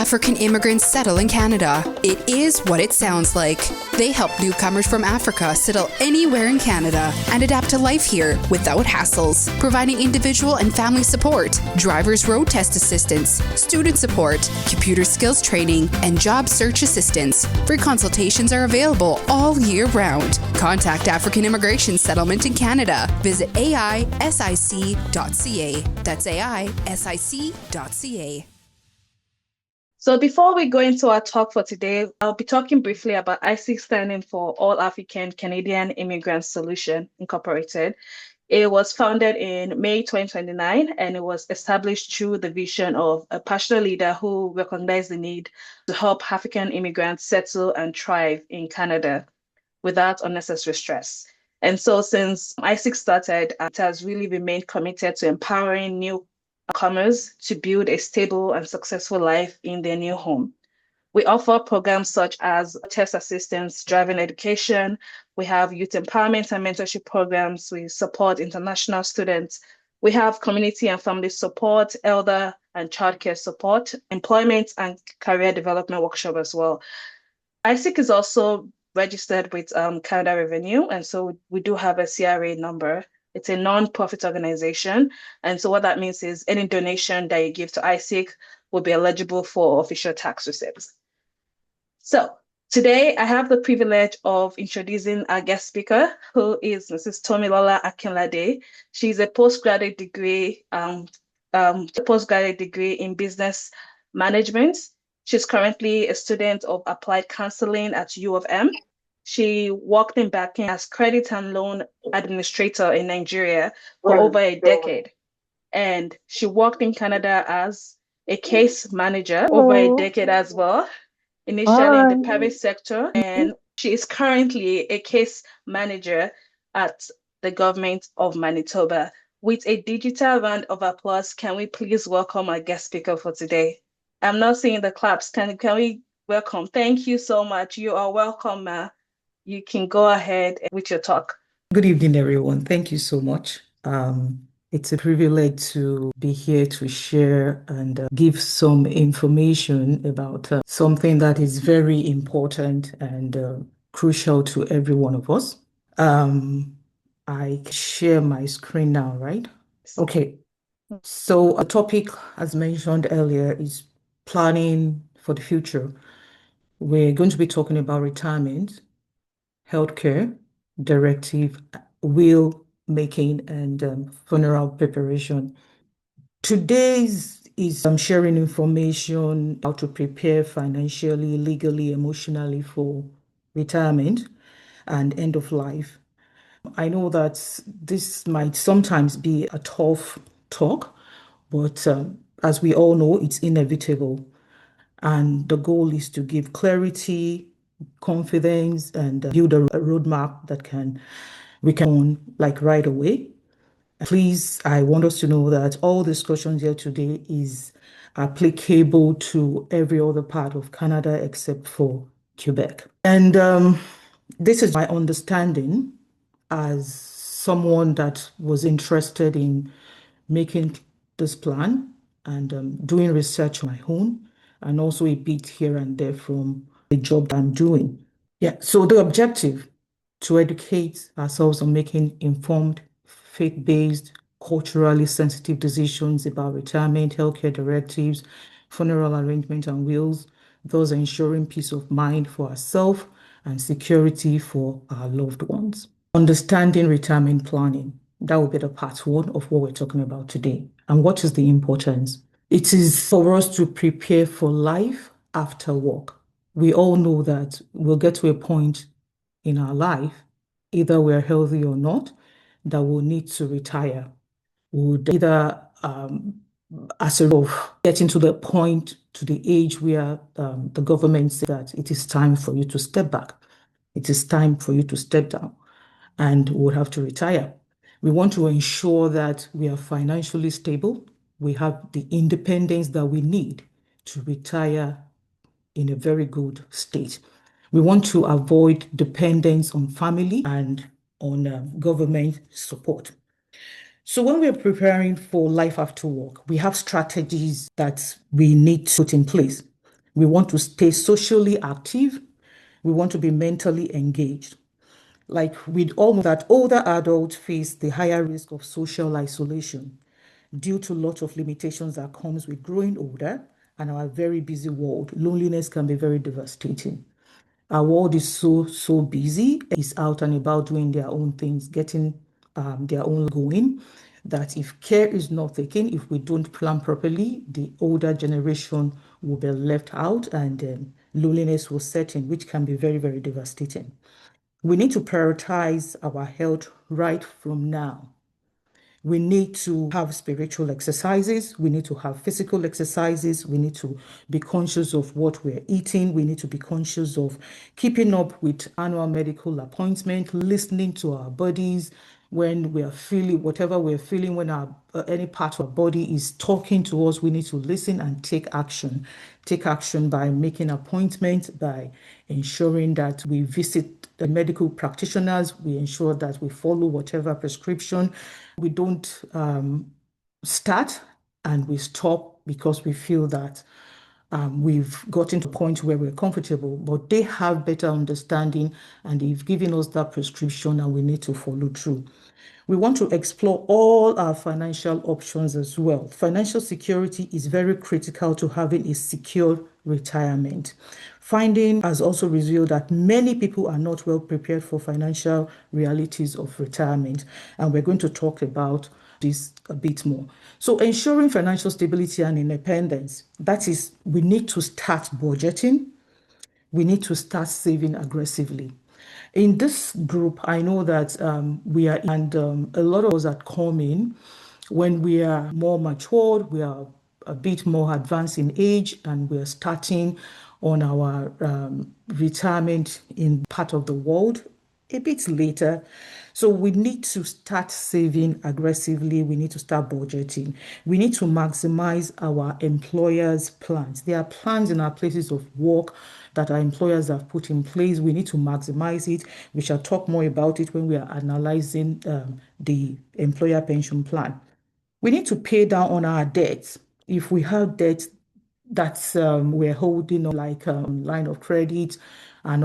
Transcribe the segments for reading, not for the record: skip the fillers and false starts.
African immigrants settle in Canada? It is what it sounds like. They help newcomers from Africa settle anywhere in Canada and adapt to life here without hassles, providing individual and family support, driver's road test assistance, student support, computer skills training, and job search assistance. Free consultations are available all year round. Contact African Immigration Settlement in Canada. Visit AISIC.ca. That's AISIC.ca. So before we go into our talk for today, I'll be talking briefly about AISIC, standing for All African Canadian Immigrant Solution Incorporated. It was founded in May 2029, and it was established through the vision of a passionate leader who recognized the need to help African immigrants settle and thrive in Canada without unnecessary stress. And so since AISIC started, it has really remained committed to empowering newcomers to build a stable and successful life in their new home. We offer programs such as test assistance, driving education. We have youth empowerment and mentorship programs. We support international students. We have community and family support, elder and childcare support, employment and career development workshop as well. AISIC is also registered with Canada Revenue, and so we do have a CRA number. It's a non-profit organization. And so what that means is any donation that you give to AISIC will be eligible for official tax receipts. So today I have the privilege of introducing our guest speaker, who is Mrs. Tomilola Akila. She's a postgraduate degree in business management. She's currently a student of applied counseling at U of M. She worked in banking as credit and loan administrator in Nigeria for over a decade. And she worked in Canada as a case manager over a decade as well, initially in the private sector. And she is currently a case manager at the government of Manitoba. With a digital round of applause, can we please welcome our guest speaker for today? I'm not seeing the claps. Can we welcome? Thank you so much. You are welcome, Ma. You can go ahead with your talk. Good evening, everyone. Thank you so much. It's a privilege to be here to share and give some information about something that is very important and crucial to every one of us. I share my screen now, right? Okay. So a topic, as mentioned earlier, is planning for the future. We're going to be talking about retirement, healthcare, directive, will making, and funeral preparation. Today's is sharing information how to prepare financially, legally, emotionally for retirement and end of life. I know that this might sometimes be a tough talk, but as we all know, it's inevitable. And the goal is to give clarity, confidence, and build a roadmap that we can like right away. Please, I want us to know that all discussions here today is applicable to every other part of Canada except for Quebec. And this is my understanding as someone that was interested in making this plan and doing research on my own, and also a bit here and there from the job that I'm doing. Yeah, so the objective to educate ourselves on making informed, faith-based, culturally sensitive decisions about retirement, healthcare directives, funeral arrangements, and wills, thus ensuring peace of mind for ourselves and security for our loved ones. Understanding retirement planning, that will be the part one of what we're talking about today. And what is the importance? It is for us to prepare for life after work. We all know that we'll get to a point in our life, either we're healthy or not, that we'll need to retire. We'll either, as a result of getting to the point, to the age where the government says that it is time for you to step back. It is time for you to step down, and we'll have to retire. We want to ensure that we are financially stable. We have the independence that we need to retire in a very good state. We want to avoid dependence on family and on government support. So when we're preparing for life after work, we have strategies that we need to put in place. We want to stay socially active. We want to be mentally engaged. Like we all know that older adults face the higher risk of social isolation due to lots of limitations that comes with growing older and our very busy world. Loneliness can be very devastating. Our world is so busy, is out and about doing their own things, getting their own going, that if care is not taken, if we don't plan properly, the older generation will be left out and loneliness will set in, which can be very, very devastating. We need to prioritize our health right from now. We need to have spiritual exercises. We need to have physical exercises. We need to be conscious of what we're eating. We need to be conscious of keeping up with annual medical appointment, listening to our bodies when we are feeling whatever we're feeling, when our any part of our body is talking to us. We need to listen and take action. Take action by making appointments, by ensuring that we visit the medical practitioners. We ensure that we follow whatever prescription. We don't start and we stop because we feel that we've gotten to a point where we're comfortable, but they have better understanding and they've given us that prescription and we need to follow through. We want to explore all our financial options as well. Financial security is very critical to having a secure retirement. Finding has also revealed that many people are not well prepared for financial realities of retirement, and we're going to talk about this a bit more. So ensuring financial stability and independence, that is, we need to start budgeting. We need to start saving aggressively. In this group, I know that we are, and a lot of us that come in when we are more matured, we are a bit more advanced in age, and we are starting on our retirement in part of the world a bit later. So we need to start saving aggressively. We need to start budgeting. We need to maximize our employers' plans. There are plans in our places of work that our employers have put in place. We need to maximize it. We shall talk more about it when we are analyzing the employer pension plan. We need to pay down on our debts. If we have debts that we're holding, like line of credit and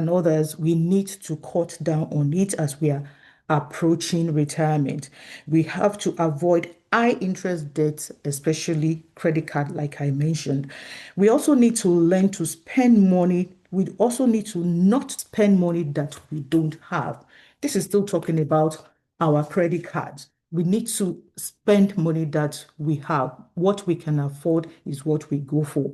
others, we need to cut down on it as we are approaching retirement. We have to avoid high interest debts, especially credit card, like I mentioned. We also need to learn to spend money. We also need to not spend money that we don't have. This is still talking about our credit cards. We need to spend money that we have. What we can afford is what we go for.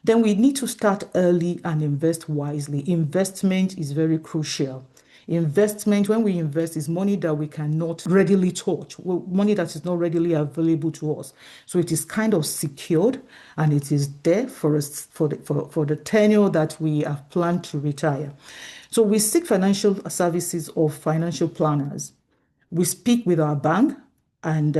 Then we need to start early and invest wisely. Investment is very crucial. Investment, when we invest, is money that we cannot readily touch, money that is not readily available to us. So it is kind of secured and it is there for us for the tenure that we have planned to retire. So we seek financial services of financial planners. We speak with our bank and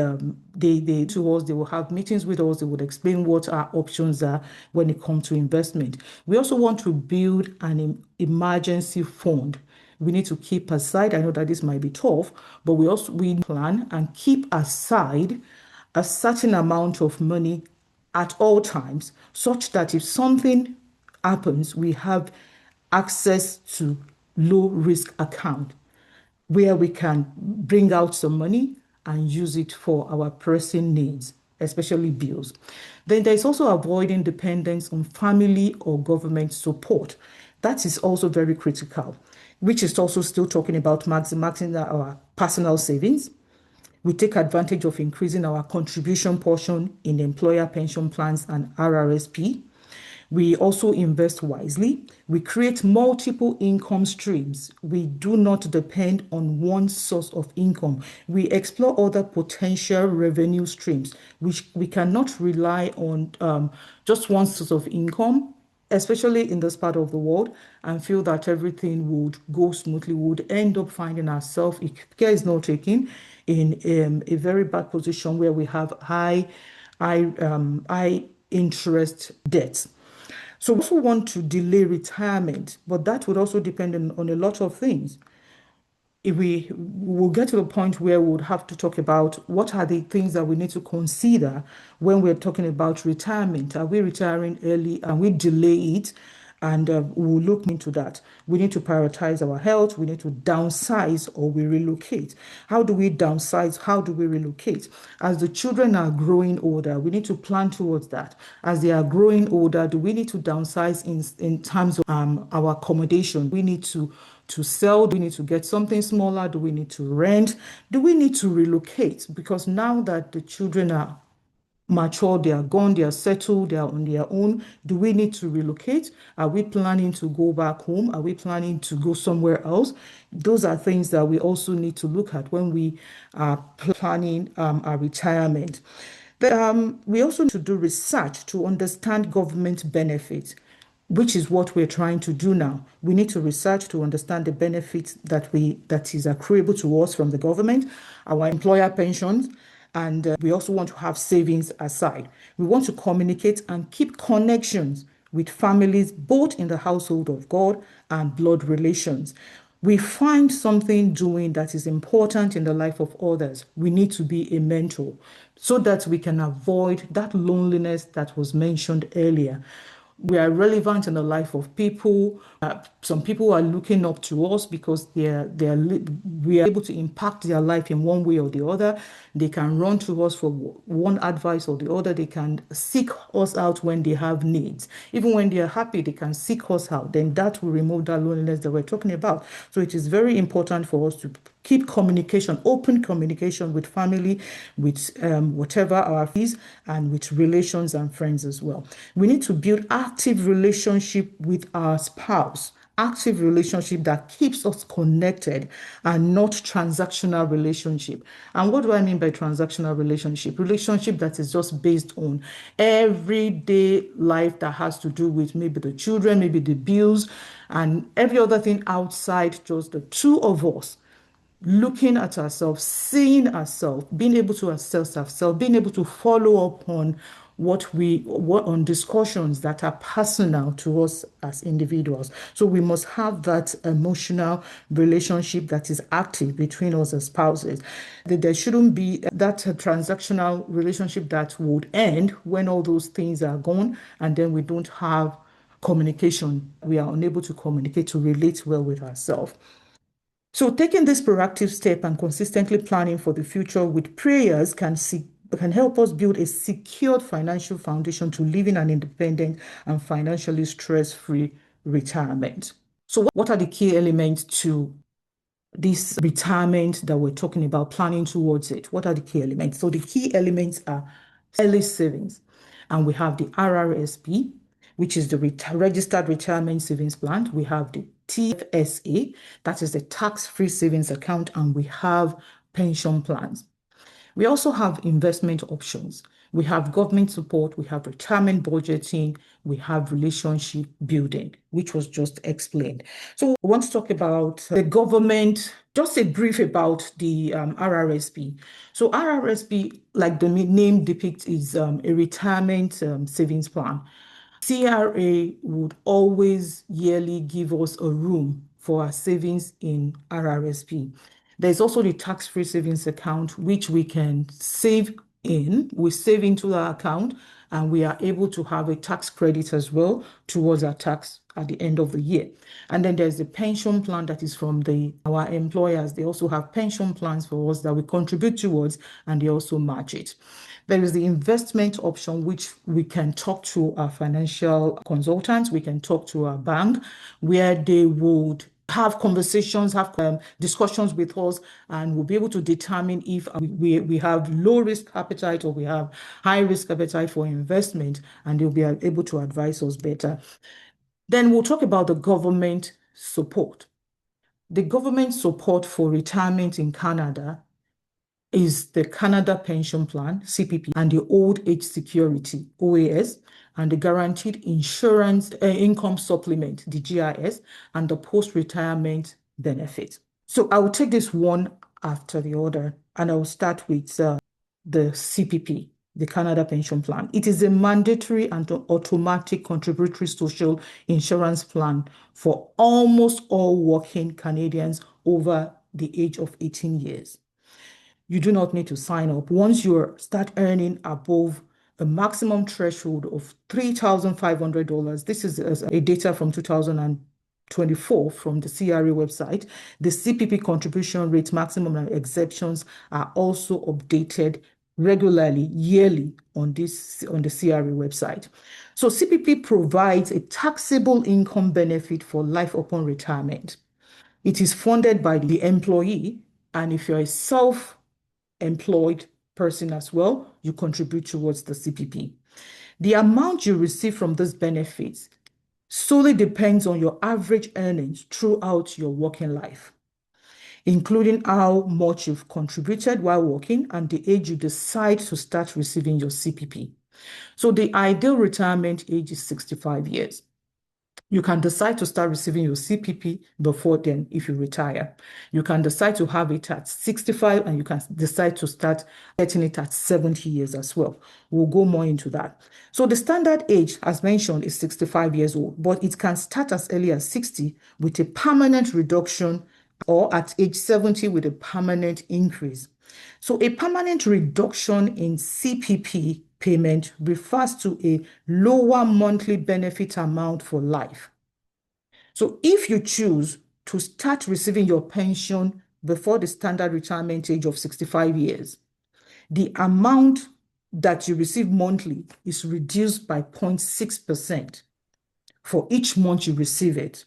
they to us, they will have meetings with us. They would explain what our options are when it comes to investment. We also want to build an emergency fund. We need to keep aside, I know that this might be tough, but we plan and keep aside a certain amount of money at all times, such that if something happens, we have access to low risk account where we can bring out some money and use it for our pressing needs, especially bills. Then there's also avoiding dependence on family or government support. That is also very critical, which is also still talking about maximizing our personal savings. We take advantage of increasing our contribution portion in employer pension plans and RRSP. We also invest wisely. We create multiple income streams. We do not depend on one source of income. We explore other potential revenue streams, which we cannot rely on just one source of income, especially in this part of the world, and feel that everything would go smoothly. We would end up finding ourselves, if care is not taken, in a very bad position where we have high interest debts. So we also want to delay retirement, but that would also depend on a lot of things. if we will get to the point where we would have to talk about what are the things that we need to consider when we're talking about retirement. Are we retiring early? Are we delay it? And we'll look into that. We need to prioritize our health. We need to downsize or we relocate. How do we downsize? How do we relocate? As the children are growing older, we need to plan towards that. As they are growing older, do we need to downsize in terms of our accommodation? We need to sell? Do we need to get something smaller? Do we need to rent? Do we need to relocate? Because now that the children are mature, they are gone, they are settled, they are on their own. Do we need to relocate? Are we planning to go back home? Are we planning to go somewhere else? Those are things that we also need to look at when we are planning our retirement. We also need to do research to understand government benefits, which is what we're trying to do now. We need to research to understand the benefits that is accruable to us from the government, our employer pensions, and we also want to have savings aside. We want to communicate and keep connections with families, both in the household of God and blood relations. We find something doing that is important in the life of others. We need to be a mentor so that we can avoid that loneliness that was mentioned earlier. We are relevant in the life of people. Some people are looking up to us because we are able to impact their life in one way or the other. They can run to us for one advice or the other. They can seek us out when they have needs. Even when they are happy, they can seek us out. Then that will remove that loneliness that we're talking about. So it is very important for us to keep communication, open communication with family, with whatever our fees, and with relations and friends as well. We need to build active relationship with our spouse, active relationship that keeps us connected and not transactional relationship. And what do I mean by transactional relationship? Relationship that is just based on everyday life that has to do with maybe the children, maybe the bills, and every other thing outside just the two of us. Looking at ourselves, seeing ourselves, being able to assess ourselves, being able to follow up on what on discussions that are personal to us as individuals. So we must have that emotional relationship that is active between us as spouses. There shouldn't be that transactional relationship that would end when all those things are gone and then we don't have communication. We are unable to communicate, to relate well with ourselves. So taking this proactive step and consistently planning for the future with prayers can help us build a secured financial foundation to living an independent and financially stress-free retirement. So what are the key elements to this retirement that we're talking about, planning towards it? What are the key elements? So the key elements are early savings, and we have the RRSP, which is the Registered Retirement Savings Plan. We have the TFSA, that is the tax-free savings account, and we have pension plans. We also have investment options. We have government support, we have retirement budgeting, we have relationship building, which was just explained. So we want to talk about the government, just a brief about the RRSP. So RRSP, like the name depicts, is a retirement savings plan. CRA would always yearly give us a room for our savings in RRSP. There's also the tax-free savings account, which we can save in. We save into the account and we are able to have a tax credit as well towards our tax at the end of the year. And then there's the pension plan that is from our employers. They also have pension plans for us that we contribute towards and they also match it. There is the investment option, which we can talk to our financial consultants, we can talk to our bank, where they would have conversations, have discussions with us, and we'll be able to determine if we have low risk appetite or we have high risk appetite for investment, and they'll be able to advise us better. Then we'll talk about the government support. The government support for retirement in Canada is the Canada Pension Plan, CPP, and the Old Age Security, OAS, and the Guaranteed Insurance Income Supplement, the GIS, and the Post-Retirement Benefit. So I will take this one after the other, and I will start with the CPP, the Canada Pension Plan. It is a mandatory and automatic contributory social insurance plan for almost all working Canadians over the age of 18 years. You do not need to sign up. Once you start earning above a maximum threshold of $3,500, this is a data from 2024 from the CRA website. The CPP contribution rate maximum and exceptions are also updated regularly, yearly on the CRA website. So CPP provides a taxable income benefit for life upon retirement. It is funded by the employee, and if you're a self-employed person as well, you contribute towards the CPP. The amount you receive from these benefits solely depends on your average earnings throughout your working life, including how much you've contributed while working and the age you decide to start receiving your CPP. So the ideal retirement age is 65 years. You can decide to start receiving your CPP before then if you retire. You can decide to have it at 65 and you can decide to start getting it at 70 years as well. We'll go more into that. So the standard age, as mentioned, is 65 years old, but it can start as early as 60 with a permanent reduction or at age 70 with a permanent increase. So a permanent reduction in CPP payment refers to a lower monthly benefit amount for life. So if you choose to start receiving your pension before the standard retirement age of 65 years, the amount that you receive monthly is reduced by 0.6% for each month you receive it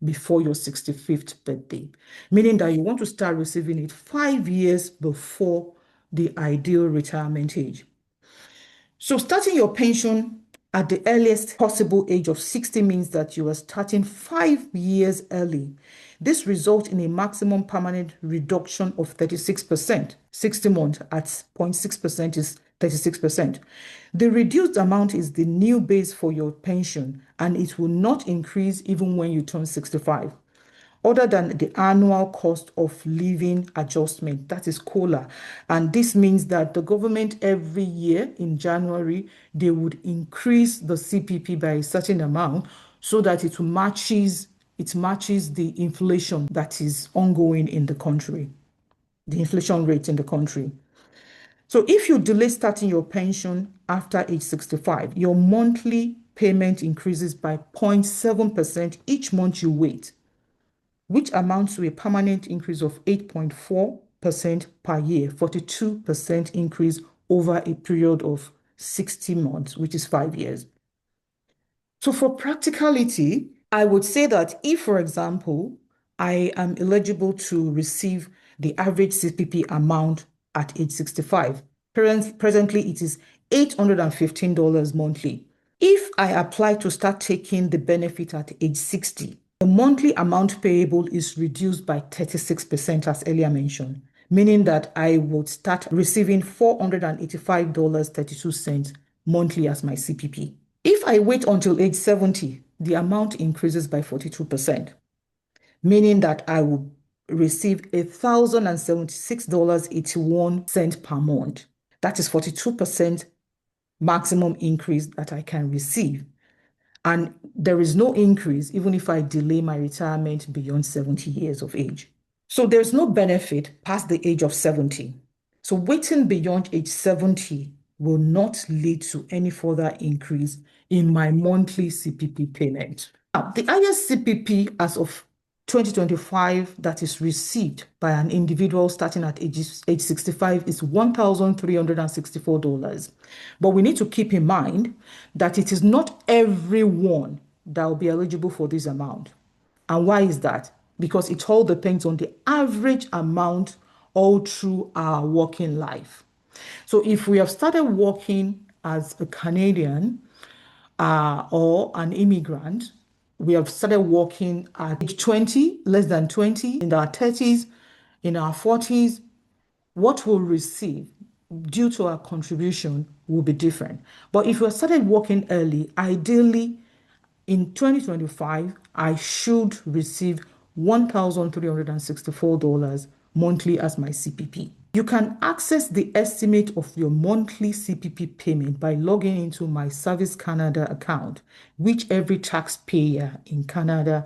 before your 65th birthday, meaning that you want to start receiving it 5 years before the ideal retirement age. So starting your pension at the earliest possible age of 60 means that you are starting 5 years early. This results in a maximum permanent reduction of 36%. 60 months at 0.6% is 36%. The reduced amount is the new base for your pension, and it will not increase even when you turn 65. Other than the annual cost of living adjustment, that is COLA. And this means that the government every year in January, they would increase the CPP by a certain amount so that it matches the inflation that is ongoing in the country, the inflation rate in the country. So if you delay starting your pension after age 65, your monthly payment increases by 0.7% each month you wait, which amounts to a permanent increase of 8.4% per year, 42% increase over a period of 60 months, which is 5 years. So for practicality, I would say that if, for example, I am eligible to receive the average CPP amount at age 65, presently it is $815 monthly. If I apply to start taking the benefit at age 60, the monthly amount payable is reduced by 36%, as earlier mentioned, meaning that I would start receiving $485.32 monthly as my CPP. If I wait until age 70, the amount increases by 42%, meaning that I will receive $1,076.81 per month. That is 42% maximum increase that I can receive. And there is no increase even if I delay my retirement beyond 70 years of age. So there's no benefit past the age of 70. So waiting beyond age 70 will not lead to any further increase in my monthly CPP payment. Now, the highest CPP as of 2025 that is received by an individual starting at age 65 is $1,364. But we need to keep in mind that it is not everyone that will be eligible for this amount. And why is that? Because it all depends on the average amount all through our working life. So if we have started working as a Canadian or an immigrant, we have started working at age 20, less than 20, in our 30s, in our 40s, what we'll receive due to our contribution will be different. But if we started working early, ideally in 2025, I should receive $1,364 monthly as my CPP. You can access the estimate of your monthly CPP payment by logging into my Service Canada account, which every taxpayer in Canada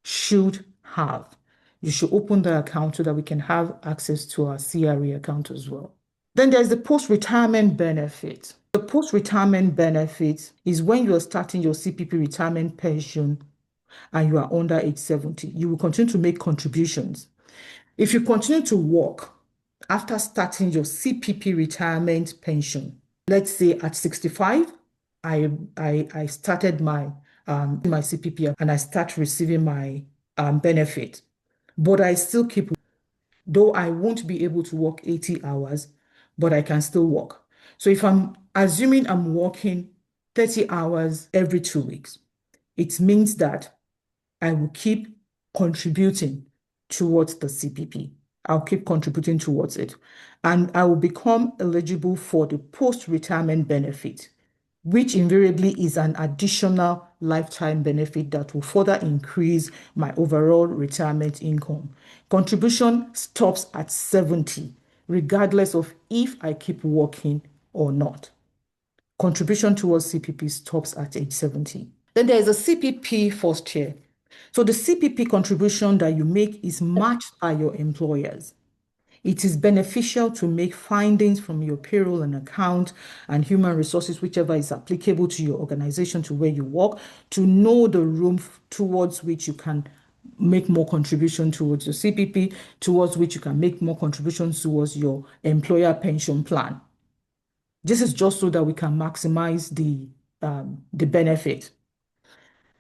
should have. you should open the account so that we can have access to our CRA account as well. Then there's the post-retirement benefit. The post-retirement benefit is when you are starting your CPP retirement pension and you are under age 70. You will continue to make contributions. If you continue to work after starting your CPP retirement pension, let's say at 65, I started my CPP and I start receiving my benefit, but I still keep, though I won't be able to work 80 hours, but I can still work. So if I'm assuming I'm working 30 hours every 2 weeks, it means that I will keep contributing towards the CPP. I'll keep contributing towards it. And I will become eligible for the post-retirement benefit, which invariably is an additional lifetime benefit that will further increase my overall retirement income. Contribution stops at 70, regardless of if I keep working or not. Contribution towards CPP stops at age 70. Then there is a CPP first year. So the CPP contribution that you make is matched by your employers. It is beneficial to make findings from your payroll and account and human resources, whichever is applicable to your organization, to where you work, to know the room towards which you can make more contribution towards your CPP, towards which you can make more contributions towards your employer pension plan. This is just so that we can maximize the benefit.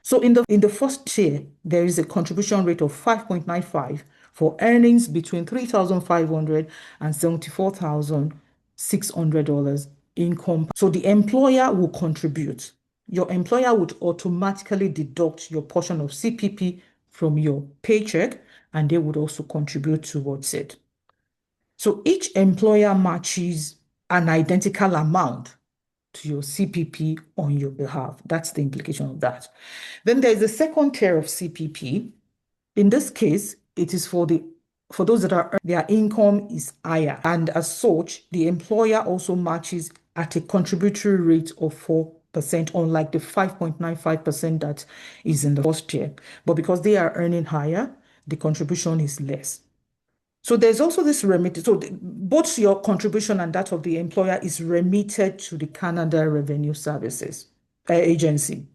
So in the first tier, there is a contribution rate of 5.95 for earnings between $3,500 and $74,600 income. So the employer will contribute. Your employer would automatically deduct your portion of CPP from your paycheck, and they would also contribute towards it. So each employer matches an identical amount to your CPP on your behalf. That's the implication of that. Then there's the second tier of CPP. In this case, it is for those that their income is higher, and as such, the employer also matches at a contributory rate of 4%, unlike the 5.95% that is in the first tier. But because they are earning higher, the contribution is less. So there's also this remittance. So both your contribution and that of the employer is remitted to the Canada Revenue Services Agency.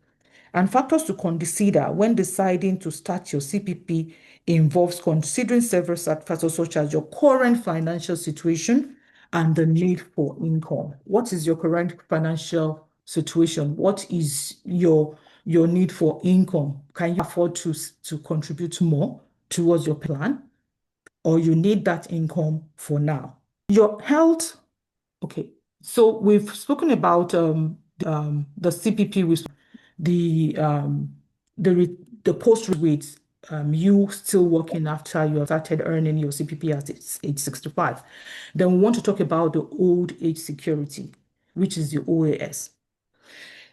And factors to consider when deciding to start your CPP involves considering several factors such as your current financial situation and the need for income. What is your current financial situation? What is your need for income? Can you afford to contribute more towards your plan? Or you need that income for now? Your health, okay. So we've spoken about the CPP with the post with you still working after you have started earning your CPP at age 65. Then we want to talk about the old age security, which is the OAS.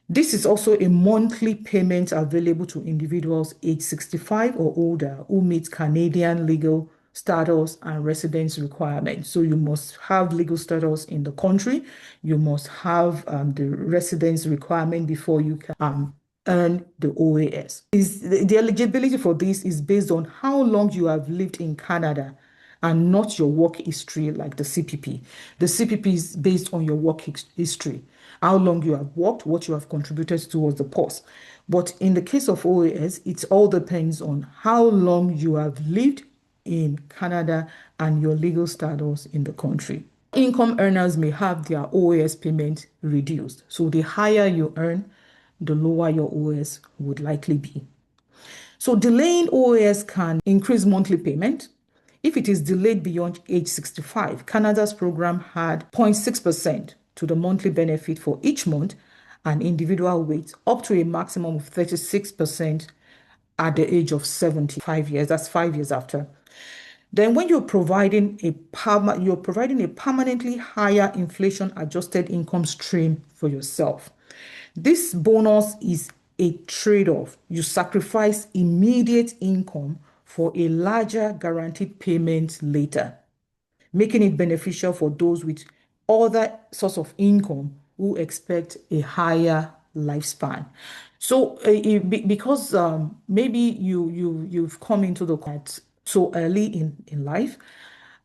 This is also a monthly payment available to individuals age 65 or older who meet Canadian legal status and residence requirements. So you must have legal status in the country. You must have the residence requirement before you can earn the OAS. The eligibility for this is based on how long you have lived in Canada and not your work history like the CPP. The CPP is based on your work history, how long you have worked, what you have contributed towards the post. But in the case of OAS, it all depends on how long you have lived in Canada and your legal status in the country. Income earners may have their OAS payment reduced. So the higher you earn, the lower your OAS would likely be. So delaying OAS can increase monthly payment. If it is delayed beyond age 65, Canada's program had 0.6% to the monthly benefit for each month and individual weight up to a maximum of 36% at the age of 75 years. That's 5 years after. Then when you're providing a permanently higher inflation adjusted income stream for yourself. This bonus is a trade-off. You sacrifice immediate income for a larger guaranteed payment later, making it beneficial for those with other source of income who expect a higher lifespan. So because maybe you've come into the so early in life,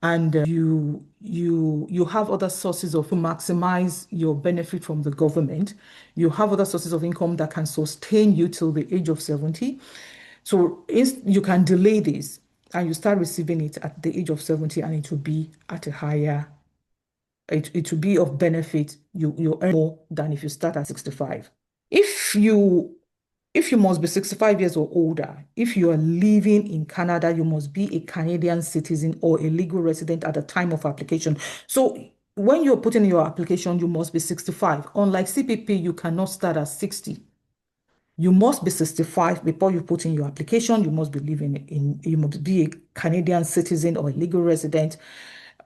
and you have other sources of to maximize your benefit from the government. You have other sources of income that can sustain you till the age of 70. So you can delay this and you start receiving it at the age of 70, and it will be at a higher, it will be of benefit. You earn more than if you start at 65. If you must be 65 years or older, if you are living in Canada, you must be a Canadian citizen or a legal resident at the time of application. So when you're putting in your application, you must be 65. Unlike CPP, you cannot start at 60. You must be 65 before you put in your application. You must you must be a Canadian citizen or a legal resident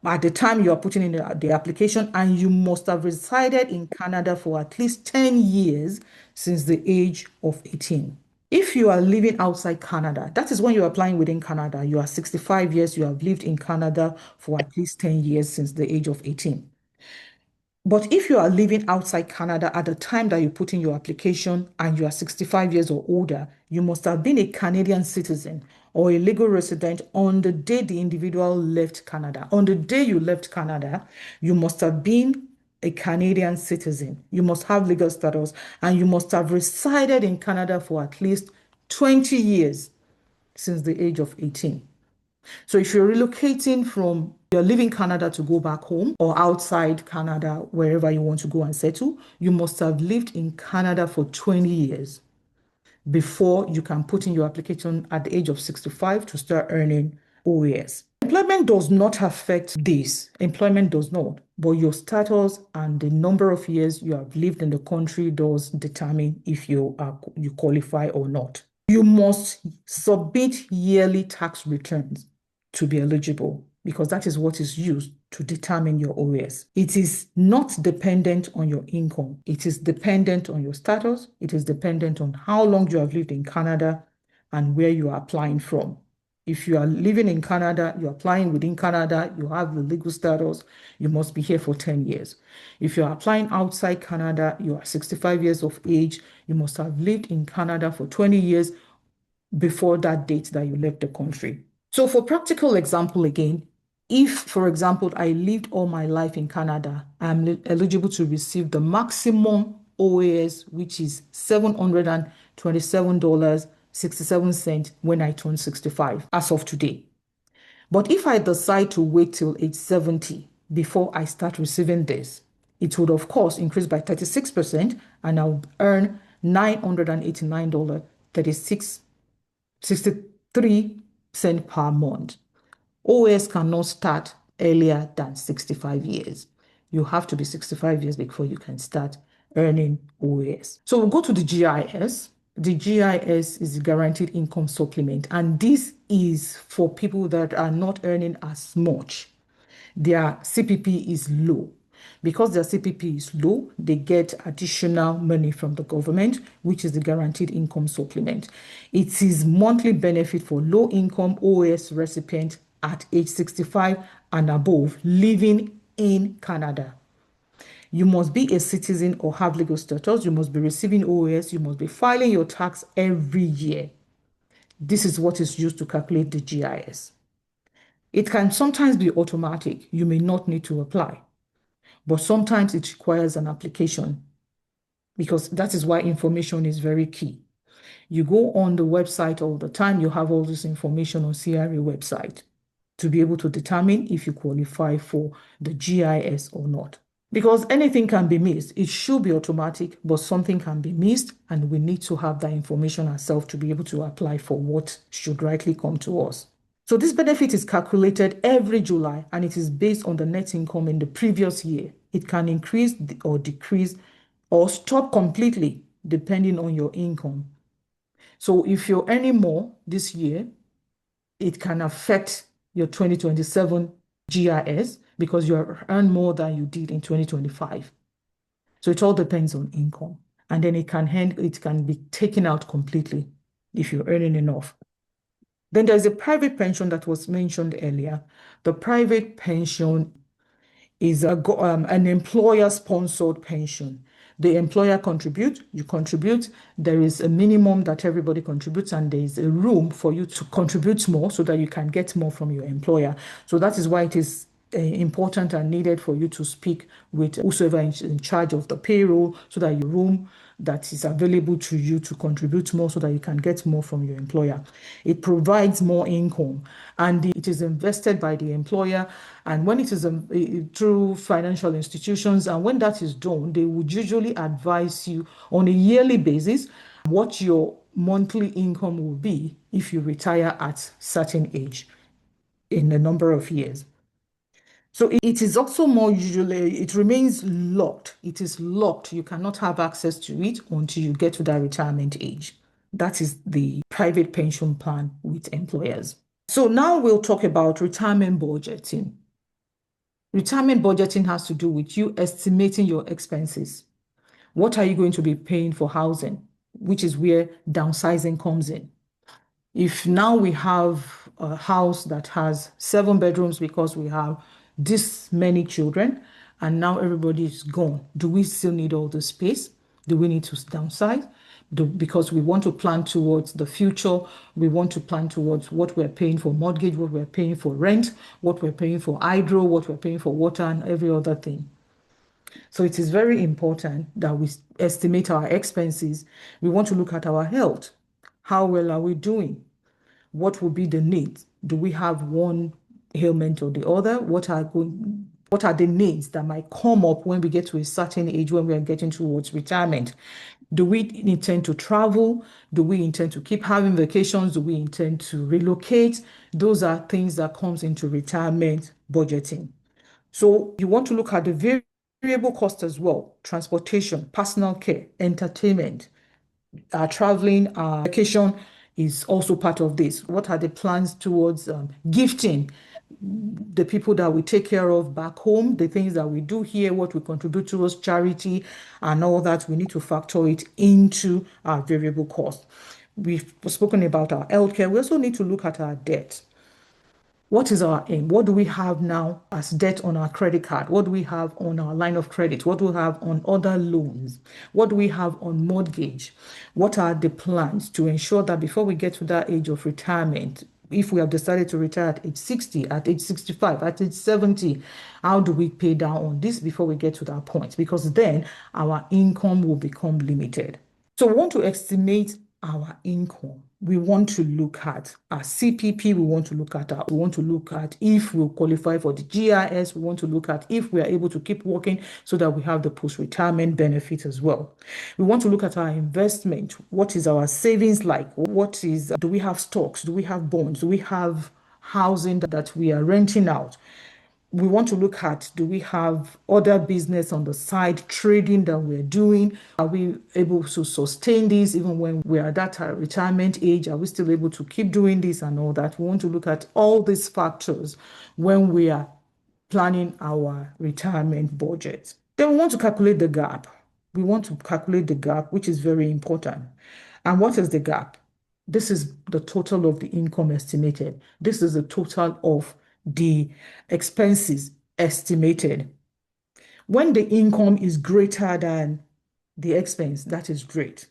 at the time you are putting in the application, and you must have resided in Canada for at least 10 years since the age of 18. If you are living outside Canada, that is when you're applying within Canada. You are 65 years, you have lived in Canada for at least 10 years since the age of 18. But if you are living outside Canada at the time that you put in your application and you are 65 years or older, you must have been a Canadian citizen or a legal resident on the day the individual left Canada. On the day you left Canada, you must have been a Canadian citizen. You must have legal status, and you must have resided in Canada for at least 20 years since the age of 18. So if you're relocating from you're leaving Canada to go back home or outside Canada, wherever you want to go and settle, you must have lived in Canada for 20 years before you can put in your application at the age of 65 to start earning OAS. Employment does not affect this. Employment does not, but your status and the number of years you have lived in the country does determine if you qualify or not. You must submit yearly tax returns to be eligible, because that is what is used to determine your OAS. It is not dependent on your income. It is dependent on your status. It is dependent on how long you have lived in Canada and where you are applying from. If you are living in Canada, you're applying within Canada, you have the legal status, you must be here for 10 years. If you're applying outside Canada, you are 65 years of age, you must have lived in Canada for 20 years before that date that you left the country. So for practical example again, if, for example, I lived all my life in Canada, I'm eligible to receive the maximum OAS, which is $727.67 when I turn 65, as of today. But if I decide to wait till age 70 before I start receiving this, it would, of course, increase by 36%, and I'll earn $989.63 per month. OAS cannot start earlier than 65 years. You have to be 65 years before you can start earning OAS. So we'll go to the GIS. The GIS is the Guaranteed Income Supplement, and this is for people that are not earning as much. Their CPP is low. Because their CPP is low, they get additional money from the government, which is the Guaranteed Income Supplement. It is monthly benefit for low-income OAS recipients at age 65 and above living in Canada. You must be a citizen or have legal status. You must be receiving OAS. You must be filing your tax every year. This is what is used to calculate the GIS. It can sometimes be automatic. You may not need to apply, but sometimes it requires an application, because that is why information is very key. You go on the website all the time. You have all this information on CRA website to be able to determine if you qualify for the GIS or not. Because anything can be missed. It should be automatic, but something can be missed, and we need to have that information ourselves to be able to apply for what should rightly come to us. So this benefit is calculated every July, and it is based on the net income in the previous year. It can increase or decrease or stop completely depending on your income. So if you're earning more this year, it can affect your 2027 GIS because you earn more than you did in 2025. So it all depends on income. And then it can be taken out completely if you're earning enough. Then there's a private pension that was mentioned earlier. The private pension is an employer-sponsored pension. The employer contributes, you contribute. There is a minimum that everybody contributes, and there is a room for you to contribute more so that you can get more from your employer. So that is why it is important and needed for you to speak with whosoever in charge of the payroll so that your room that is available to you to contribute more so that you can get more from your employer. It provides more income, and it is invested by the employer. And when it is through financial institutions, and when that is done, they would usually advise you on a yearly basis what your monthly income will be if you retire at certain age in a number of years. So it is also more usually, it remains locked. It is locked. You cannot have access to it until you get to that retirement age. That is the private pension plan with employers. So now we'll talk about retirement budgeting. Retirement budgeting has to do with you estimating your expenses. What are you going to be paying for housing, which is where downsizing comes in? If now we have a house that has 7 bedrooms because we have this many children and now everybody is gone, do we still need all the space? Do we need to downsize? Because we want to plan towards the future, we want to plan towards what we're paying for mortgage, what we're paying for rent, what we're paying for hydro, what we're paying for water, and every other thing. So it is very important that we estimate our expenses. We want to look at our health. How well are we doing? What will be the needs? Do we have one ailment or the other? What are the needs that might come up when we get to a certain age, when we are getting towards retirement? Do we intend to travel? Do we intend to keep having vacations? Do we intend to relocate? Those are things that comes into retirement budgeting. So you want to look at the variable cost as well: transportation, personal care, entertainment, our traveling, our vacation is also part of this. What are the plans towards gifting the people that we take care of back home, the things that we do here, what we contribute towards charity and all that? We need to factor it into our variable cost. We've spoken about our healthcare. We also need to look at our debt. What is our aim? What do we have now as debt on our credit card? What do we have on our line of credit? What do we have on other loans? What do we have on mortgage? What are the plans to ensure that before we get to that age of retirement, if we have decided to retire at age 60, at age 65, at age 70, how do we pay down on this before we get to that point? Because then our income will become limited. So we want to estimate our income. We want to look at our CPP. We want to look at if we qualify for the GIS. We want to look at if we are able to keep working so that we have the post-retirement benefit as well. We want to look at our investment. What is our savings like? Do we have stocks? Do we have bonds? Do we have housing that we are renting out? We want to look at, do we have other business on the side, trading that we're doing? Are we able to sustain this even when we're at that retirement age? Are we still able to keep doing this and all that? We want to look at all these factors when we are planning our retirement budget. Then we want to calculate the gap. We want to calculate the gap, which is very important. And what is the gap? This is the total of the income estimated. This is the total of the expenses estimated. When the income is greater than the expense, that is great.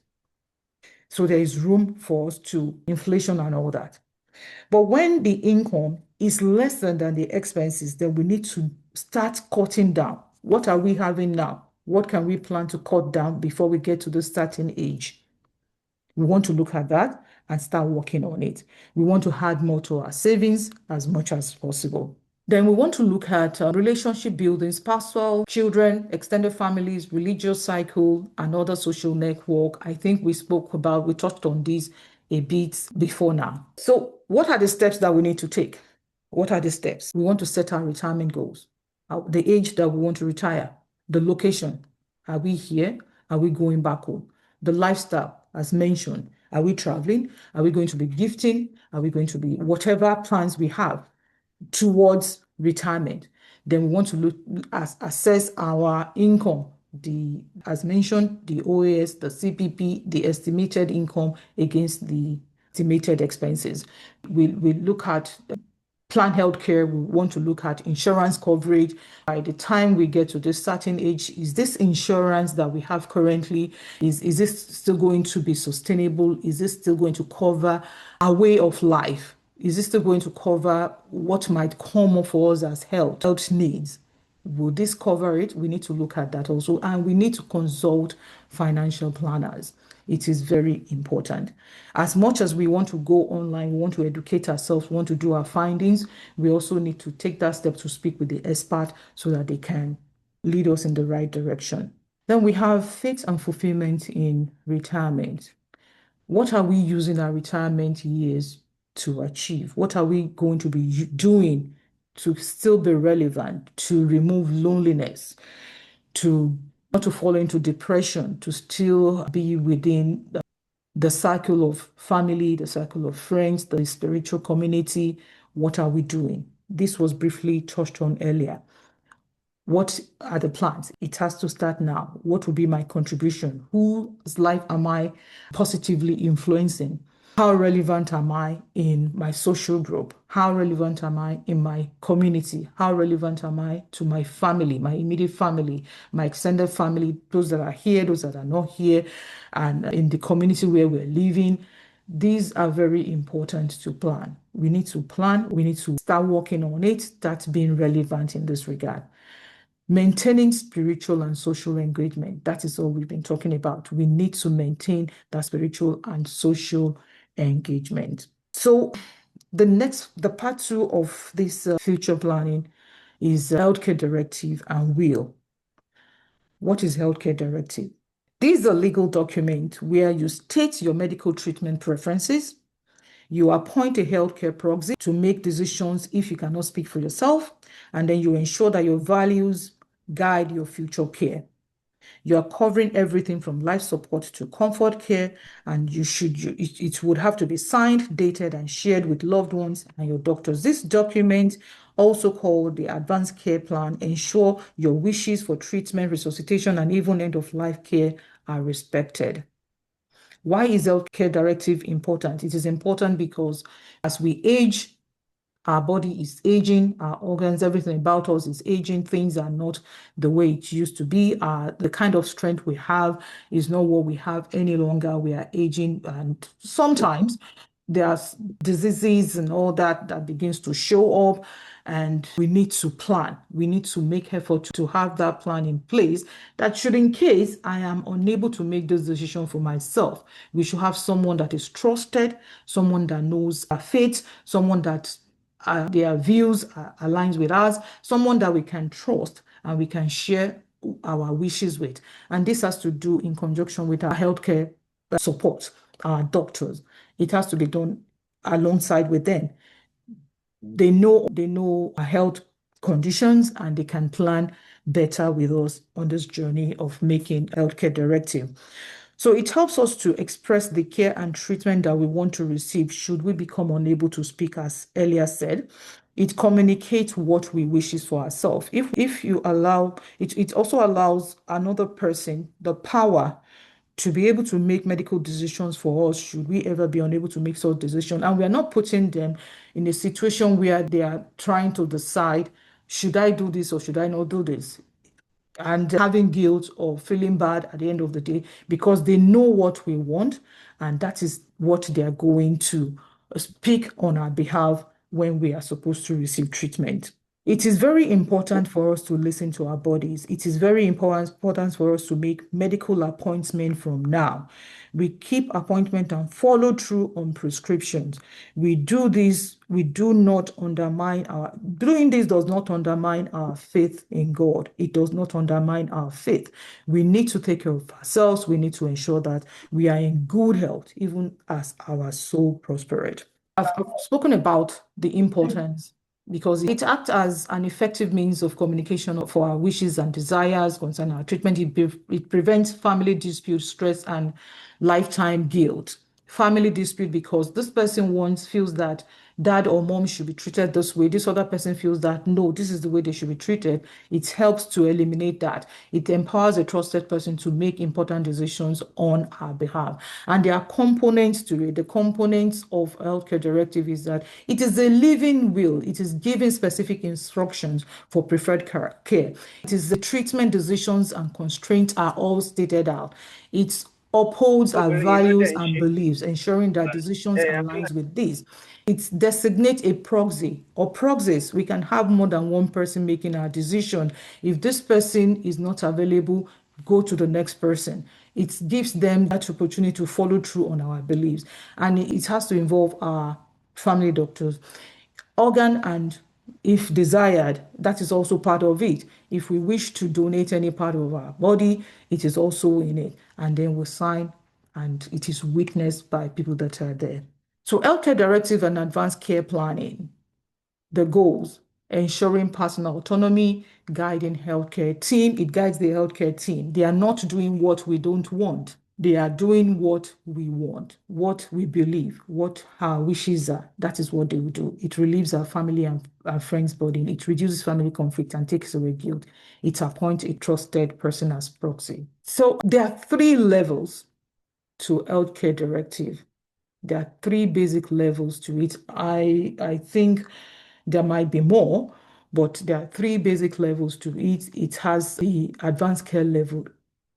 So there is room for us to inflation and all that. But when the income is less than the expenses, then we need to start cutting down. What are we having now? What can we plan to cut down before we get to the starting age? We want to look at that and start working on it. We want to add more to our savings as much as possible. Then we want to look at relationship building, spousal, children, extended families, religious cycle, and other social network. I think we touched on this a bit before now. So what are the steps that we need to take? What are the steps? We want to set our retirement goals, the age that we want to retire, the location. Are we here? Are we going back home? The lifestyle, as mentioned. Are we traveling? Are we going to be gifting? Are we going to be whatever plans we have towards retirement? Then we want to assess our income, as mentioned, the OAS, the CPP, the estimated income against the estimated expenses. We look at plan healthcare, we want to look at insurance coverage. By the time we get to this certain age, is this insurance that we have currently, is this still going to be sustainable? Is this still going to cover our way of life? Is this still going to cover what might come up for us as health needs? Will this cover it? We need to look at that also. And we need to consult financial planners. It is very important. As much as we want to go online, we want to educate ourselves, we want to do our findings, we also need to take that step to speak with the expert so that they can lead us in the right direction. Then we have faith and fulfillment in retirement. What are we using our retirement years to achieve? What are we going to be doing to still be relevant, to remove loneliness, to not to fall into depression, to still be within the circle of family, the circle of friends, the spiritual community? What are we doing? This was briefly touched on earlier. What are the plans? It has to start now. What will be my contribution? Whose life am I positively influencing? How relevant am I in my social group? How relevant am I in my community? How relevant am I to my family, my immediate family, my extended family, those that are here, those that are not here, and in the community where we're living? These are very important to plan. We need to plan. We need to start working on it. That's being relevant in this regard. Maintaining spiritual and social engagement. That is all we've been talking about. We need to maintain that spiritual and social engagement. So the part 2 of this future planning is healthcare directive and will. What is healthcare directive? This is a legal document where you state your medical treatment preferences. You appoint a healthcare proxy to make decisions if you cannot speak for yourself, and then you ensure that your values guide your future care. You are covering everything from life support to comfort care, and it would have to be signed, dated, and shared with loved ones and your doctors. This document, also called the Advanced Care Plan, ensure your wishes for treatment, resuscitation, and even end-of-life care are respected. Why is healthcare directive important? It is important because as we age, our body is aging, our organs, everything about us is aging. Things are not the way it used to be. The kind of strength we have is not what we have any longer. We are aging, and sometimes there's diseases and all that begins to show up, and we need to plan. We need to make effort to have that plan in place that should, in case I am unable to make this decision for myself, we should have someone that is trusted, someone that knows our faith, someone that their views aligns with ours, someone that we can trust and we can share our wishes with. And this has to do in conjunction with our healthcare support, our doctors. It has to be done alongside with them. They know our health conditions and they can plan better with us on this journey of making healthcare directive. So it helps us to express the care and treatment that we want to receive should we become unable to speak, as earlier said. It communicates what we wishes for ourselves. If you allow, it also allows another person the power to be able to make medical decisions for us should we ever be unable to make such decisions. And we are not putting them in a situation where they are trying to decide, should I do this or should I not do this? And having guilt or feeling bad at the end of the day, because they know what we want, and that is what they are going to speak on our behalf when we are supposed to receive treatment. It is very important for us to listen to our bodies. It is very important for us to make medical appointments from now. We keep appointment and follow through on prescriptions. We do this, doing this does not undermine our faith in God. It does not undermine our faith. We need to take care of ourselves. We need to ensure that we are in good health, even as our soul prospereth. I've spoken about the importance because it acts as an effective means of communication for our wishes and desires concerning our treatment. It prevents family dispute, stress, and lifetime guilt. Family dispute because this person feels that dad or mom should be treated this way. This other person feels that no, this is the way they should be treated. It helps to eliminate that. It empowers a trusted person to make important decisions on our behalf. And there are components to it. The components of healthcare directive is that it is a living will. It is giving specific instructions for preferred care. It is the treatment decisions and constraints are all stated out. It upholds our values and beliefs, ensuring that decisions aligns with these. It designates a proxy or proxies. We can have more than one person making our decision. If this person is not available, go to the next person. It gives them that opportunity to follow through on our beliefs. And it has to involve our family doctors. Organ and if desired, that is also part of it. If we wish to donate any part of our body, it is also in it. And then we sign and it is witnessed by people that are there. So healthcare directive and advanced care planning, the goals, ensuring personal autonomy, guiding healthcare team. It guides the healthcare team. They are not doing what we don't want. They are doing what we want, what we believe, what our wishes are. That is what they will do. It relieves our family and our friends' burden. It reduces family conflict and takes away guilt. It appoints a trusted person as proxy. So there are 3 levels to healthcare directive. There are 3 basic levels to it. I think there might be more, but there are 3 basic levels to it. It has the advanced care level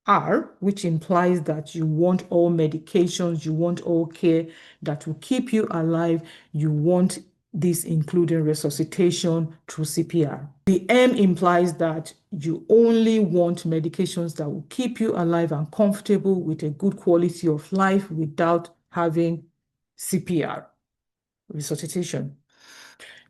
R, which implies that you want all medications, you want all care that will keep you alive. You want this including resuscitation through CPR. The M implies that you only want medications that will keep you alive and comfortable with a good quality of life without having CPR, resuscitation.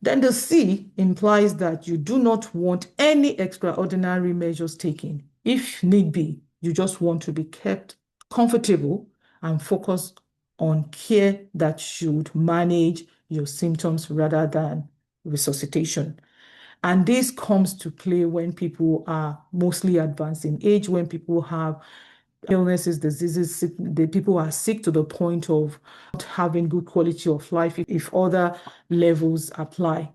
Then the C implies that you do not want any extraordinary measures taken. If need be, you just want to be kept comfortable and focus on care that should manage your symptoms rather than resuscitation. And this comes to play when people are mostly advanced in age, when people have illnesses, diseases, the people are sick to the point of not having good quality of life if other levels apply.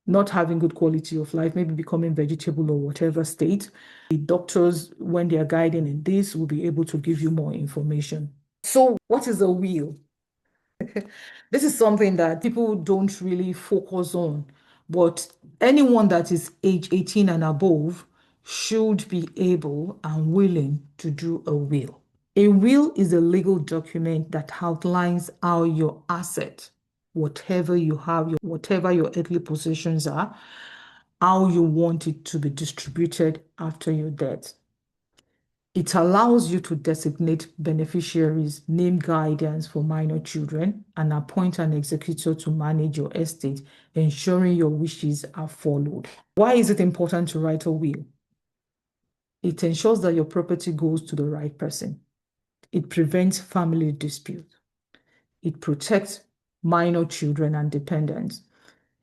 Not having good quality of life, maybe becoming vegetable or whatever state. The doctors, when they are guiding in this, will be able to give you more information. So what is a will? This is something that people don't really focus on, but anyone that is age 18 and above should be able and willing to do a will. A will is a legal document that outlines how your asset, whatever you have, whatever your earthly possessions are, how you want it to be distributed after your death. It allows you to designate beneficiaries, name guardians for minor children, and appoint an executor to manage your estate, ensuring your wishes are followed. Why is it important to write a will? It ensures that your property goes to the right person. It prevents family dispute. It protects minor children and dependents.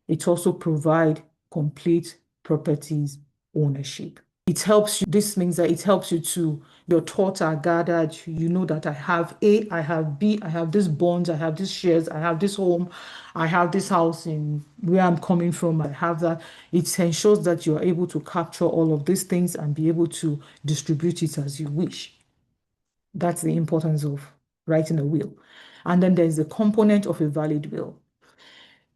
It also provides complete properties ownership. It helps you, this means that it helps you to, your thoughts are gathered. You know that I have A, I have B, I have this bonds, I have this shares, I have this home, I have this house in where I'm coming from, I have that. It ensures that you are able to capture all of these things and be able to distribute it as you wish. That's the importance of writing a will. And then there's the component of a valid will.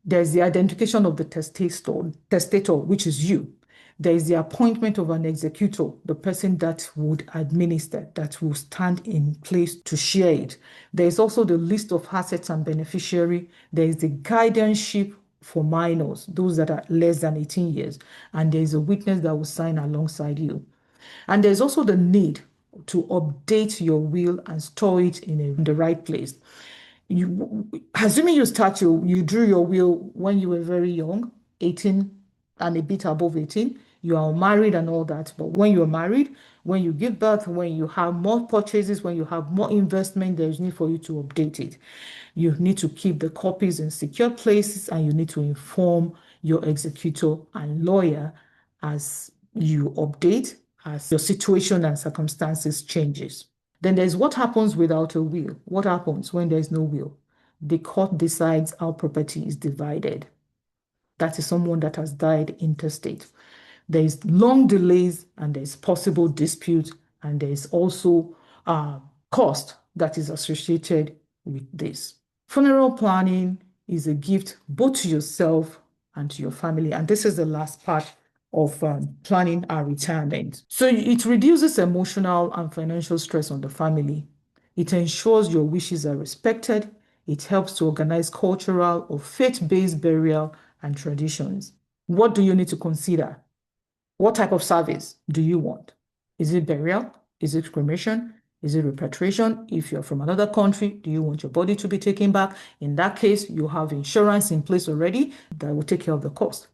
There's the identification of the testator, which is you. There is the appointment of an executor, the person that would administer, that will stand in place to share it. There is also the list of assets and beneficiary. There is the guardianship for minors, those that are less than 18 years. And there is a witness that will sign alongside you. And there's also the need to update your will and store it in the right place. Assuming you drew your will when you were very young, 18 and a bit above 18, you are married and all that. But when you're married, when you give birth, when you have more purchases, when you have more investment, there's need for you to update it. You need to keep the copies in secure places, and you need to inform your executor and lawyer as you update, as your situation and circumstances changes. Then there's what happens without a will. What happens when there's no will? the court decides how property is divided. That is someone that has died intestate. There is long delays and there's possible dispute, and there's also cost that is associated with this. Funeral planning is a gift both to yourself and to your family. And this is the last part of planning our retirement. So it reduces emotional and financial stress on the family. It ensures your wishes are respected. It helps to organize cultural or faith-based burial and traditions. What do you need to consider? What type of service do you want? Is it burial? Is it cremation? Is it repatriation? If you're from another country, do you want your body to be taken back? In that case, you have insurance in place already that will take care of the cost.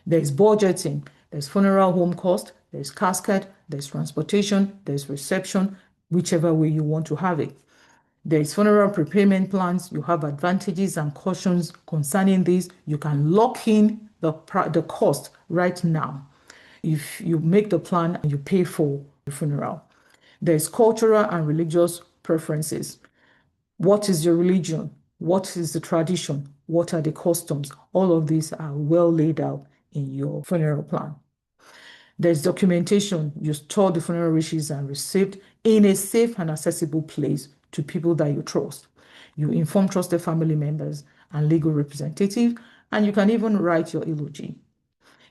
There's budgeting, there's funeral home cost, there's casket, there's transportation, there's reception, whichever way you want to have it. There's funeral prepayment plans. You have advantages and cautions concerning this. You can lock in the cost right now if you make the plan and you pay for the funeral. There's cultural and religious preferences. What is your religion? What is the tradition? What are the customs? All of these are well laid out in your funeral plan. There's documentation. You store the funeral wishes and receipt in a safe and accessible place to people that you trust. You inform trusted family members and legal representative, and you can even write your eulogy.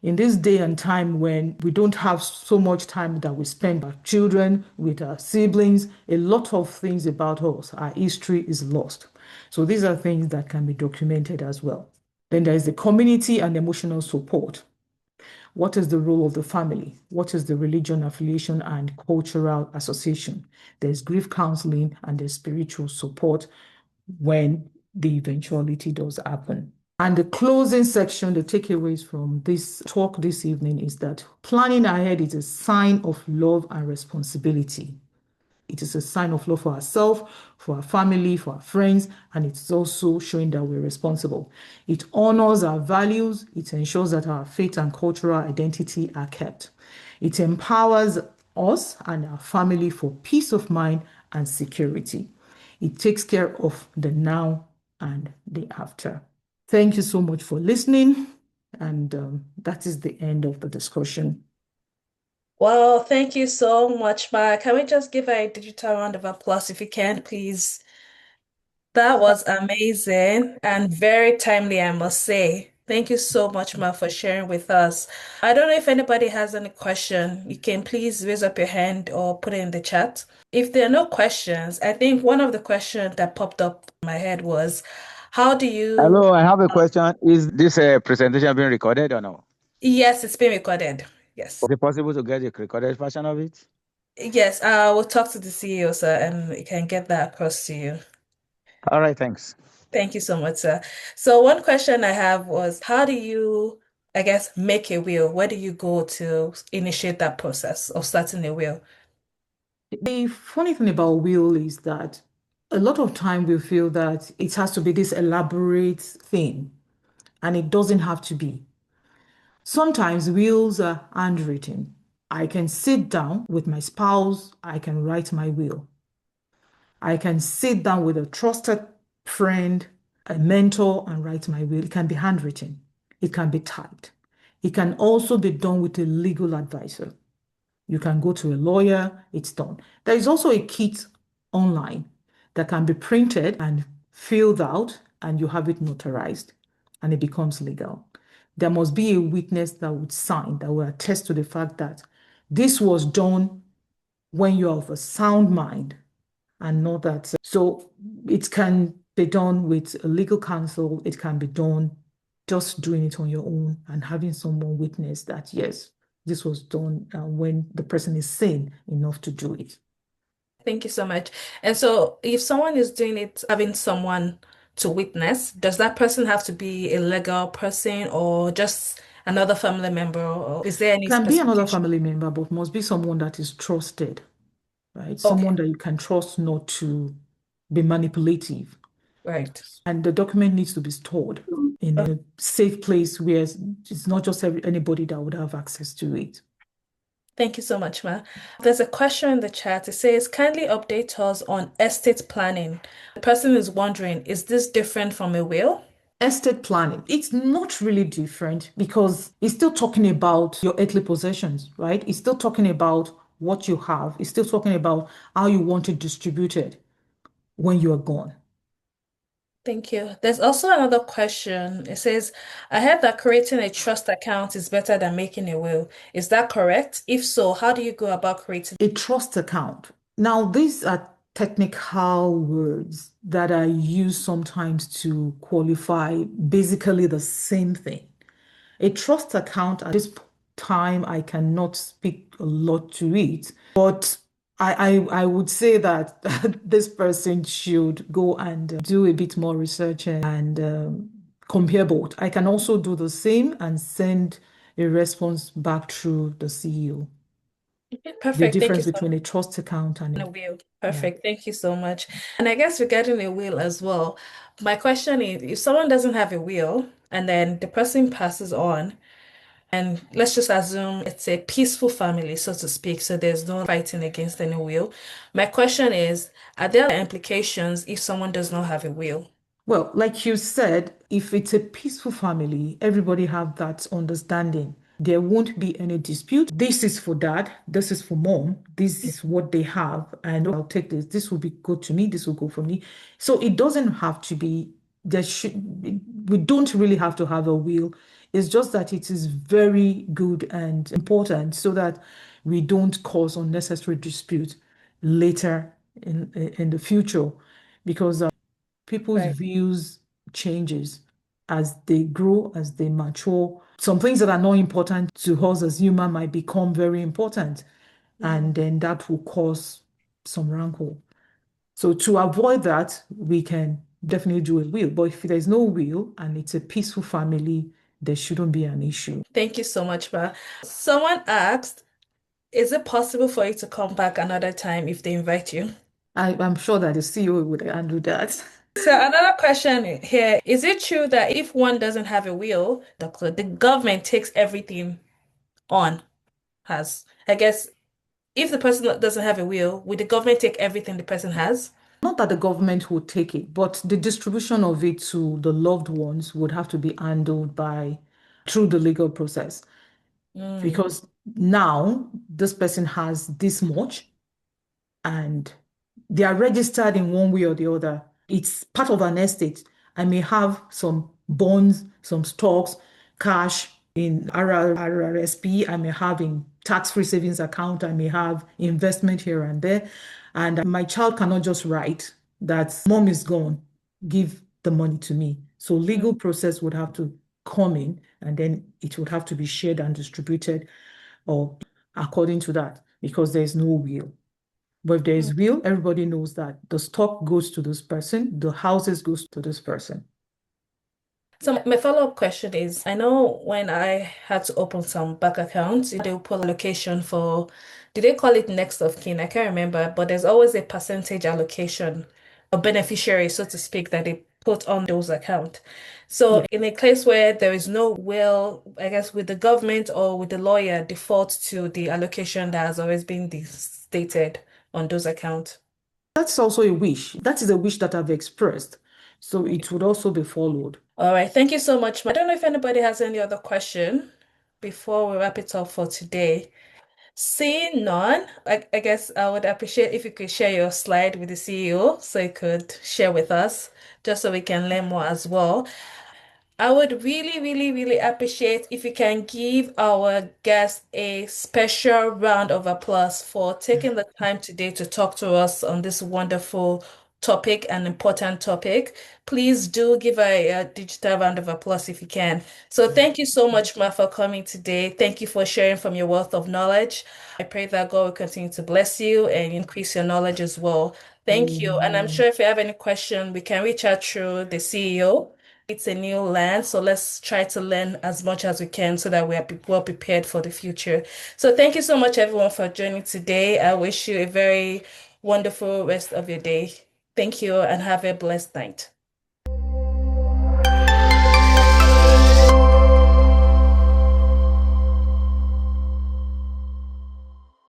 In this day and time when we don't have so much time that we spend with our children, with our siblings, a lot of things about us, our history is lost. So these are things that can be documented as well. Then there is the community and emotional support. What is the role of the family? What is the religion, affiliation, and cultural association? There's grief counseling and there's spiritual support when the eventuality does happen. And the closing section, the takeaways from this talk this evening is that planning ahead is a sign of love and responsibility. It is a sign of love for ourselves, for our family, for our friends, and it's also showing that we're responsible. It honors our values. It ensures that our faith and cultural identity are kept. It empowers us and our family for peace of mind and security. It takes care of the now and the after. Thank you so much for listening, and that is the end of the discussion. Well, thank you so much, Ma. Can we just give her a digital round of applause if you can, please? That was amazing and very timely, I must say. Thank you so much, Ma, for sharing with us. I don't know if anybody has any question. You can please raise up your hand or put it in the chat. If there are no questions, I think one of the questions that popped up in my head was, how do you... Hello, I have a question. Is this presentation being recorded or no? Yes, it's been recorded. Yes. Is it possible to get a recorded version of it? Yes, we'll talk to the CEO, sir, and we can get that across to you. All right, thanks. Thank you so much, sir. So one question I have was, how do you, I guess, make a will? Where do you go to initiate that process of starting a will? The funny thing about will is that a lot of time we feel that it has to be this elaborate thing, and it doesn't have to be. Sometimes wills are handwritten. I can sit down with my spouse, I can write my will. I can sit down with a trusted friend, a mentor, and write my will. It can be handwritten. It can be typed. It can also be done with a legal advisor. You can go to a lawyer, it's done. There is also a kit online that can be printed and filled out, and you have it notarized, and it becomes legal. There must be a witness that would sign, that will attest to the fact that this was done when you're of a sound mind and not that. So it can be done with a legal counsel. It can be done just doing it on your own and having someone witness that, yes, this was done when the person is sane enough to do it. Thank you so much. And so if someone is doing it, having someone to witness, does that person have to be a legal person or just another family member? Or is there any Can be another specification? family member, but must be someone that is trusted, right? Okay, Someone that you can trust not to be manipulative. right. And the document needs to be stored in a safe place where it's not just anybody that would have access to it. Thank you so much, Ma. There's a question in the chat. It says, kindly update us on estate planning. The person is wondering, is this different from a will? Estate planning, it's not really different because it's still talking about your earthly possessions, right? It's still talking about what you have. It's still talking about how you want it distributed when you are gone. Thank you. There's also another question. It says, I heard that creating a trust account is better than making a will. Is that correct? If so, how do you go about creating? A trust account. Now, these are technical words that are used sometimes to qualify basically the same thing. A trust account at this time, I cannot speak a lot to it, but I would say that this person should go and do a bit more research and compare both. I can also do the same and send a response back through the CEO. The Perfect. Thank you difference so between a trust account and a will. yeah. Perfect. Thank you so much. And I guess regarding a will as well, my question is if someone doesn't have a will and then the person passes on, and let's just assume it's a peaceful family, so to speak, so there's no fighting against any will. My question is, are there implications if someone does not have a will? Well, like you said, if it's a peaceful family, everybody have that understanding. There won't be any dispute. This is for dad, this is for mom, this is what they have, and I'll take this. This will be good to me, this will go for me. So it doesn't have to be, there should, we don't really have to have a will. It's just that it is very good and important so that we don't cause unnecessary dispute later in the future because people's Right. views changes as they grow, as they mature. Some things that are not important to us as human might become very important, and then that will cause some rancor. So to avoid that, we can definitely do a will. But if there's no will and it's a peaceful family, there shouldn't be an issue. Thank you so much, Ma. Someone asked, is it possible for you to come back another time if they invite you? I'm sure that the CEO would handle that. So another question here, is it true that if one doesn't have a will, the government takes everything on, has? I guess if the person doesn't have a will, would the government take everything the person has? Not that the government would take it, but the distribution of it to the loved ones would have to be handled by through the legal process. Mm, Because now this person has this much and they are registered in one way or the other. It's part of an estate. I may have some bonds, some stocks, cash in RRSP. I may have in tax-free savings account. I may have investment here and there. And my child cannot just write that mom is gone, give the money to me. So mm, legal process would have to come in and then it would have to be shared and distributed or according to that because there's no will. But if there mm. is will, everybody knows that the stock goes to this person, the houses goes to this person. So my follow-up question is, I know when I had to open some bank accounts, they will put allocation for, do they call it next of kin? I can't remember, but there's always a percentage allocation, a beneficiary, so to speak, that they put on those accounts. Yeah. So in a case where there is no will, I guess with the government or with the lawyer default to the allocation that has always been stated on those accounts. That's also a wish. That is a wish that I've expressed. So it would also be followed. All right, thank you so much. I don't know if anybody has any other question before we wrap it up for today. Seeing none, I guess I would appreciate if you could share your slide with the CEO so you could share with us, just so we can learn more as well. I would really, really, really appreciate if you can give our guest a special round of applause for taking the time today to talk to us on this wonderful topic, an important topic. Please do give a digital round of applause if you can. So thank you so much, Ma, for coming today. Thank you for sharing from your wealth of knowledge. I pray that God will continue to bless you and increase your knowledge as well. Thank you. And I'm Amen. sure if you have any question, we can reach out through the CEO. It's a new land, so let's try to learn as much as we can so that we are well prepared for the future. So thank you so much, everyone, for joining today. I wish you a very wonderful rest of your day. Thank you and have a blessed night.